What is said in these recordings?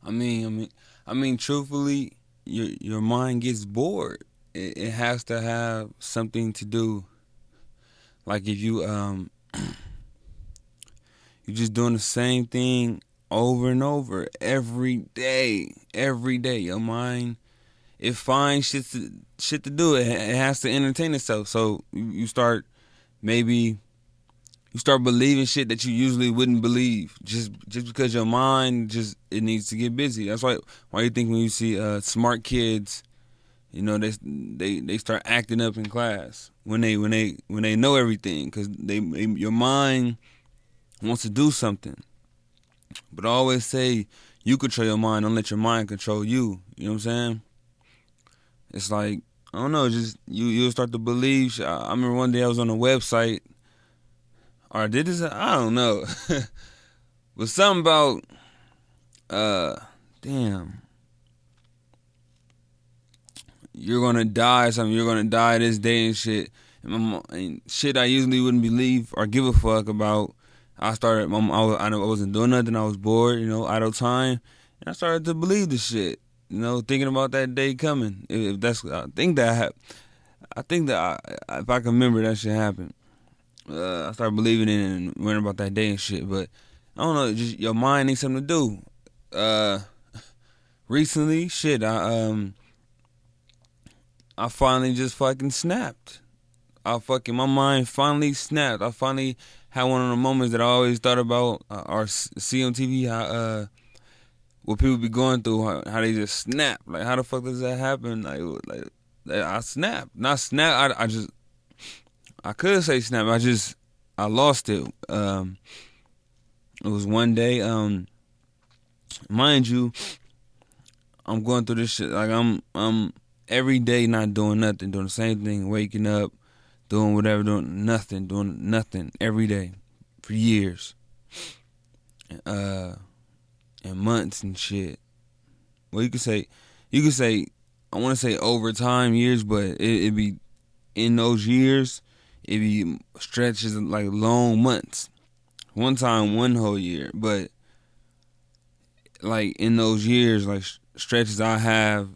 I mean, I mean, truthfully, your mind gets bored. It has to have something to do. Like if you're just doing the same thing over and over every day, your mind it finds shit to do. It has to entertain itself. So you start maybe you start believing shit that you usually wouldn't believe just because your mind just it needs to get busy. That's why you think when you see smart kids, you know they start acting up in class when they know everything because your mind wants to do something. But I always say you control your mind, don't let your mind control you. You know what I'm saying? It's like I don't know, just you'll start to believe. I remember one day I was on a website, or I did this. I don't know, but something about uh, damn, you're gonna die. Something you're gonna die this day and shit. And shit I usually wouldn't believe or give a fuck about. I started. I wasn't doing nothing. I was bored. Idle time, and I started to believe the shit. Thinking about that day coming. If that's, I think that if I can remember, that shit happened. I started believing in it and learning about that day and shit. But I don't know, just your mind needs something to do. Recently, shit, I finally just fucking snapped. My mind finally snapped. I finally had one of the moments that I always thought about or see on TV. What people be going through, how they just snap. Like, how the fuck does that happen? Like I snap, not snap. I could say snap. I lost it. It was one day. Mind you, I'm going through this shit. Like I'm every day not doing nothing, doing the same thing, waking up, doing whatever, doing nothing every day for years, and months and shit. Well, you could say, I want to say over time, years, but it be in those years, it be stretches of like long months. One time, one whole year, but like in those years, like stretches I have,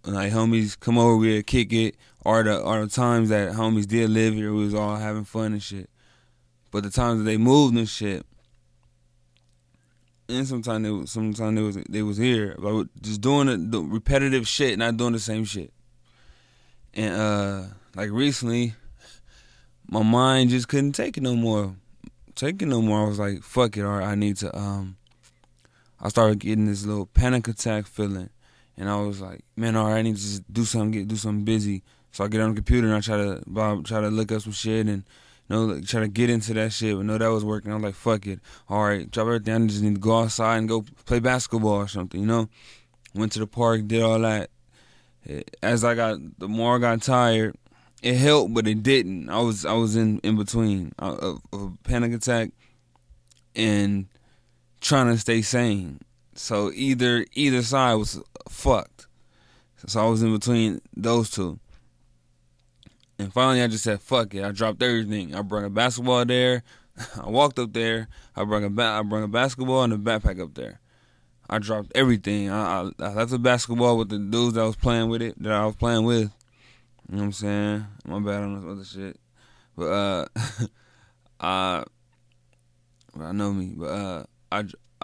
like homies come over, we'd kick it, or the times that homies did live here, we was all having fun and shit. But the times that they moved and shit, and sometimes they was here, like just doing the repetitive shit, not doing the same shit. And like recently, my mind just couldn't take it no more. I was like, fuck it, or I need to. I started getting this little panic attack feeling, and I was like, man, all right, I need to just do something busy. So I get on the computer and I try to look up some shit and like, try to get into that shit, but no, that was working. I was like, fuck it, all right, drop everything. I just need to go outside and go play basketball or something. Went to the park, did all that. The more I got tired, it helped, but it didn't. I was in between of a panic attack and trying to stay sane. So either side was fucked. So I was in between those two. And finally I just said fuck it. I dropped everything. I brought a basketball there. I walked up there. I brought a basketball and a backpack up there. I dropped everything. I left the basketball with the dudes that I was playing with. You know what I'm saying? My bad on this other shit. But I know me. But I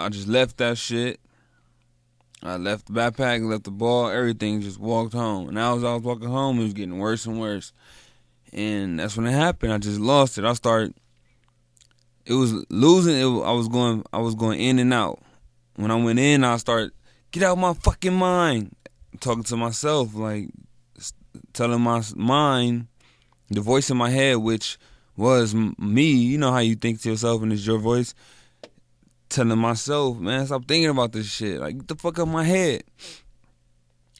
just left that shit. I left the backpack, left the ball, everything, just walked home. And as I was walking home, it was getting worse and worse. And that's when it happened. I just lost it. It was losing. I was going in and out. When I went in, I started, get out of my fucking mind. Talking to myself, like, telling my mind, the voice in my head, which was me. You know how you think to yourself and it's your voice. Telling myself, man, stop thinking about this shit. Like, get the fuck out of my head.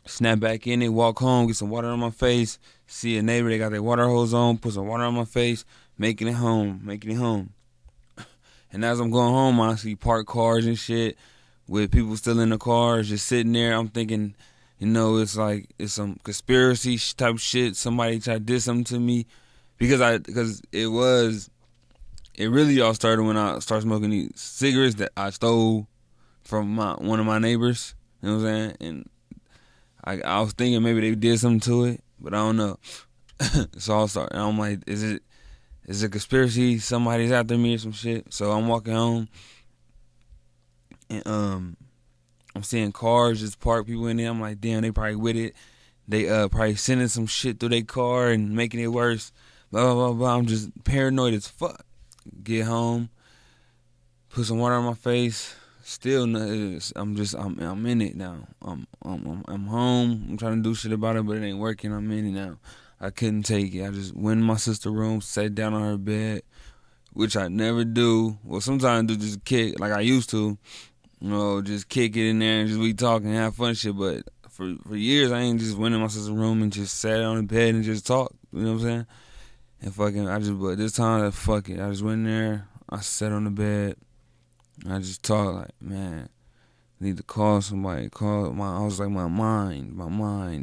Snap back in it, walk home, get some water on my face. See a neighbor, they got their water hose on, put some water on my face, making it home. And as I'm going home, I see parked cars and shit with people still in the cars, just sitting there. I'm thinking, it's like it's some conspiracy type shit. Somebody tried to do something to me because it really all started when I started smoking these cigarettes that I stole from one of my neighbors. You know what I'm saying? And I was thinking maybe they did something to it, but I don't know. So I was starting. I'm like, is it a conspiracy? Somebody's after me or some shit. So I'm walking home, and I'm seeing cars just parked, people in there. I'm like, damn, they probably with it. They probably sending some shit through their car and making it worse. Blah blah blah blah. I'm just paranoid as fuck. Get home, put some water on my face. Still, I'm in it now. I'm home. I'm trying to do shit about it, but it ain't working. I'm in it now. I couldn't take it. I just went in my sister's room, sat down on her bed, which I never do. Well, sometimes I do just kick like I used to. You know, just kick it in there and just be talking, have fun shit. But for years, I ain't just went in my sister's room and just sat on the bed and just talked. You know what I'm saying? And but this time, fuck it. I just went in there. I sat on the bed. I just talked like, man, I need to call somebody. I was like, my mind.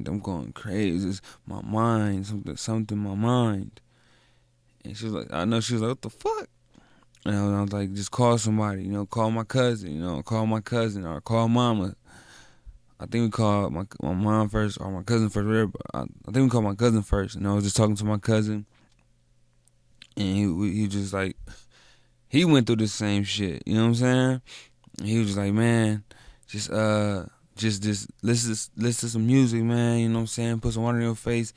I'm going crazy. It's my mind, something, my mind. And she was like, what the fuck? And I was like, just call somebody, call my cousin, or call mama. I think we called my mom first or my cousin first, whatever. But I think we called my cousin first. And I was just talking to my cousin. And he just like, he went through the same shit, you know what I'm saying? And he was just like, man, just listen to some music, man, you know what I'm saying? Put some water in your face,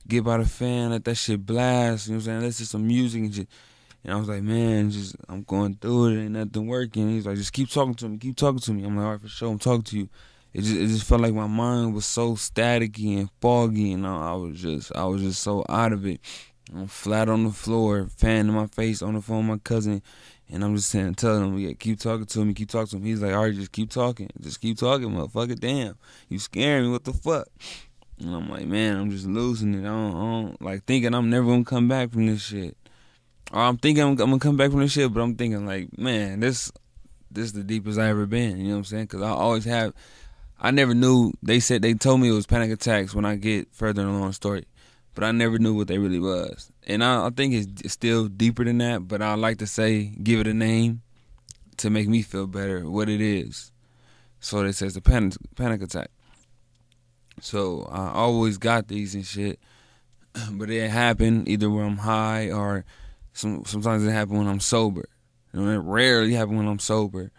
get by the fan, let that shit blast, you know what I'm saying? Listen to some music and shit. And I was like, man, I'm going through it, ain't nothing working. He's like, just keep talking to me. I'm like, all right, for sure, I'm talking to you. It just felt like my mind was so staticky and foggy, and I was just so out of it. I'm flat on the floor, fan in my face, on the phone with my cousin, and I'm just telling him, yeah, keep talking to me. He's like, all right, just keep talking, motherfucker. Damn, you scaring me. What the fuck? And I'm like, man, I'm just losing it. I don't like thinking I'm never gonna come back from this shit. Or I'm thinking I'm gonna come back from this shit, but I'm thinking like, man, this is the deepest I ever been. You know what I'm saying? Because I never knew. They told me it was panic attacks when I get further along the story. But I never knew what they really was. And I think it's still deeper than that, but I like to say, give it a name to make me feel better, what it is. So it says the panic attack. So I always got these and shit, but it happened either when I'm high or sometimes it happen when I'm sober. It rarely happen when I'm sober.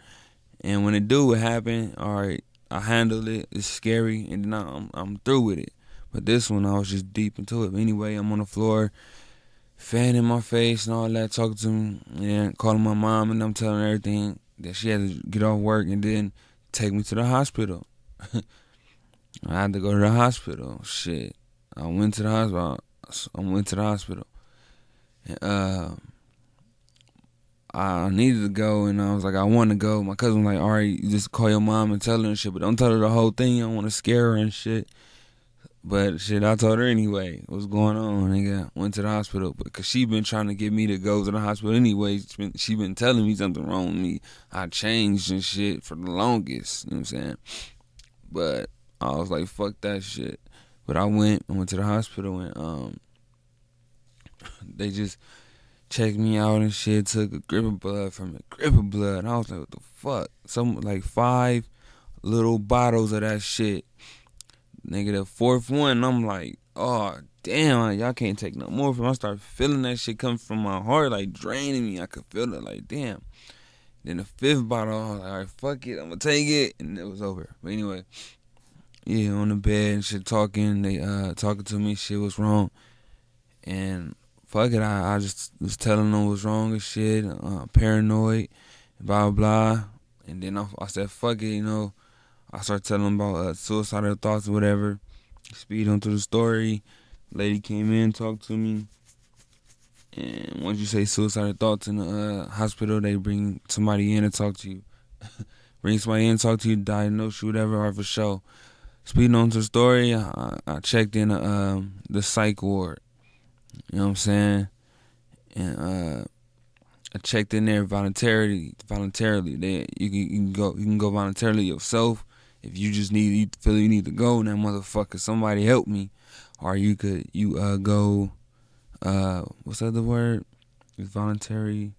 And when it happen, all right, I handle it, it's scary, and then I'm through with it. But this one, I was just deep into it. But anyway, I'm on the floor, fan in my face and all that, talking to him, and calling my mom, and I'm telling her everything, that she had to get off work and then take me to the hospital. I had to go to the hospital. Shit. I went to the hospital. And, I needed to go, and I was like, I want to go. My cousin was like, all right, you just call your mom and tell her and shit, but don't tell her the whole thing. I don't want to scare her and shit. But shit, I told her anyway what's going on. Nigga, went to the hospital because she been trying to get me to go to the hospital anyway. She been telling me something wrong with me. I changed and shit for the longest. You know what I'm saying? But I was like, fuck that shit. But I went to the hospital, and they just checked me out and shit. Took a grip of blood from it. And I was like, what the fuck? Some like 5 little bottles of that shit. Nigga, the 4th one, I'm like, oh, damn, y'all can't take no more from me. I start feeling that shit coming from my heart, like, draining me. I could feel it, like, damn. Then the 5th bottle, I was like, all right, fuck it, I'm gonna take it, and it was over. But anyway, yeah, on the bed and shit, talking, they talking to me, shit was wrong. And fuck it, I just was telling them what's wrong and shit, paranoid, blah, blah. And then I said, fuck it, I started telling them about suicidal thoughts or whatever. Speed onto the story. Lady came in, talked to me. And once you say suicidal thoughts in the hospital, they bring somebody in to talk to you. Bring somebody in, talk to you, diagnose you, whatever, or for sure. Speeding onto the story, I checked in the psych ward. You know what I'm saying? And I checked in there voluntarily. You can go voluntarily yourself. If you just feel you need to go, and that motherfucker, somebody help me. Or you could go, what's the other word? It's voluntary.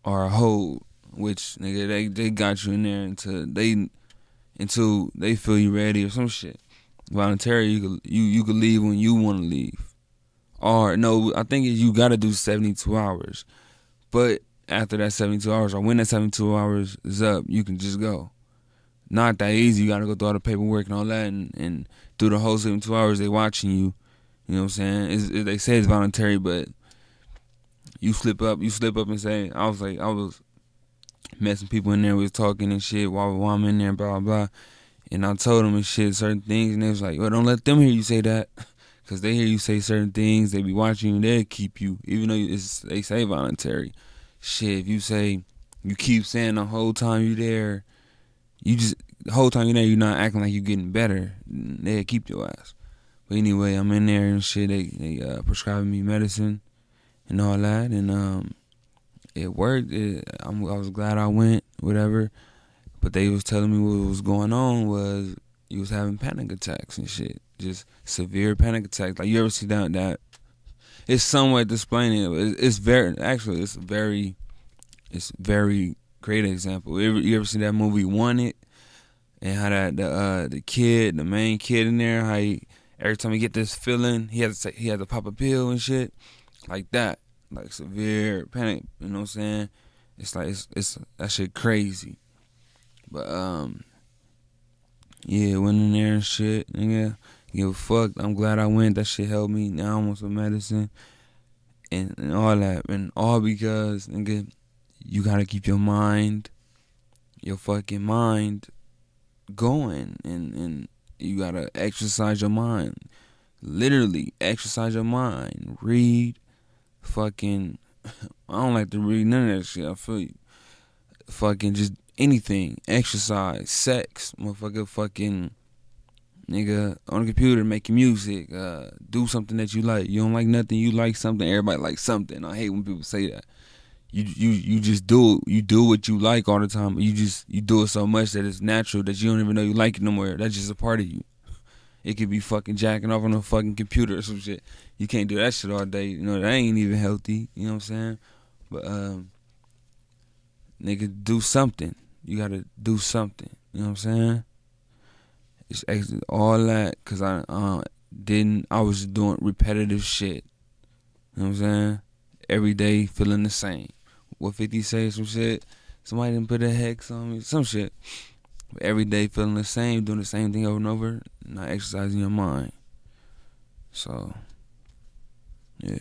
Or a hold, which nigga they got you in there until until they feel you ready or some shit. Voluntary, you could leave when you want to leave. Or no, I think you got to do 72 hours. But after that 72 hours, or when that 72 hours is up, you can just go. Not that easy. You got to go through all the paperwork and all that, and through the whole 72 hours, they watching you. You know what I'm saying? They say it's voluntary, but you slip up and say, I was messing people in there, we was talking and shit while I'm in there, blah, blah, blah. And I told them and shit, certain things, and they was like, well, don't let them hear you say that. Because they hear you say certain things, they be watching you, they'll keep you, even though they say voluntary. Shit, if you say, you keep saying the whole time you there, the whole time you there, you're not acting like you getting better, they'll keep your ass. But anyway, I'm in there and shit, they prescribing me medicine and all that, and it worked. I was glad I went, whatever. But they was telling me what was going on was you was having panic attacks and shit. Just severe panic attacks. Like, you ever see that it's some way to explain it. It's very great example. You ever see that movie Wanted? And how that the main kid in there, how every time he get this feeling, he had to pop a pill and shit. Like that. Like severe panic, you know what I'm saying? It's like it's that shit crazy. But yeah, went in there and shit, nigga. Give a fuck. I'm glad I went. That shit helped me. Now I'm on some medicine and all that. And all because, nigga, you gotta keep your fucking mind going, and you gotta exercise your mind. Literally exercise your mind. Read. Fucking, I don't like to read none of that shit. I feel you. Fucking just anything. Exercise, sex, motherfucker, fucking nigga on the computer making music. Do something that you like. You don't like nothing, you like something. Everybody likes something. I hate when people say that. You just do it. You do what you like all the time. You do it so much that it's natural that you don't even know you like it no more. That's just a part of you. It could be fucking jacking off on a fucking computer or some shit. You can't do that shit all day. You know, that ain't even healthy. You know what I'm saying? But, nigga, do something. You gotta do something. You know what I'm saying? It's actually all that because I was doing repetitive shit. You know what I'm saying? Every day feeling the same. What 50 say, some shit? Somebody didn't put a hex on me. Some shit. Every day feeling the same, doing the same thing over and over, not exercising your mind. So, yeah.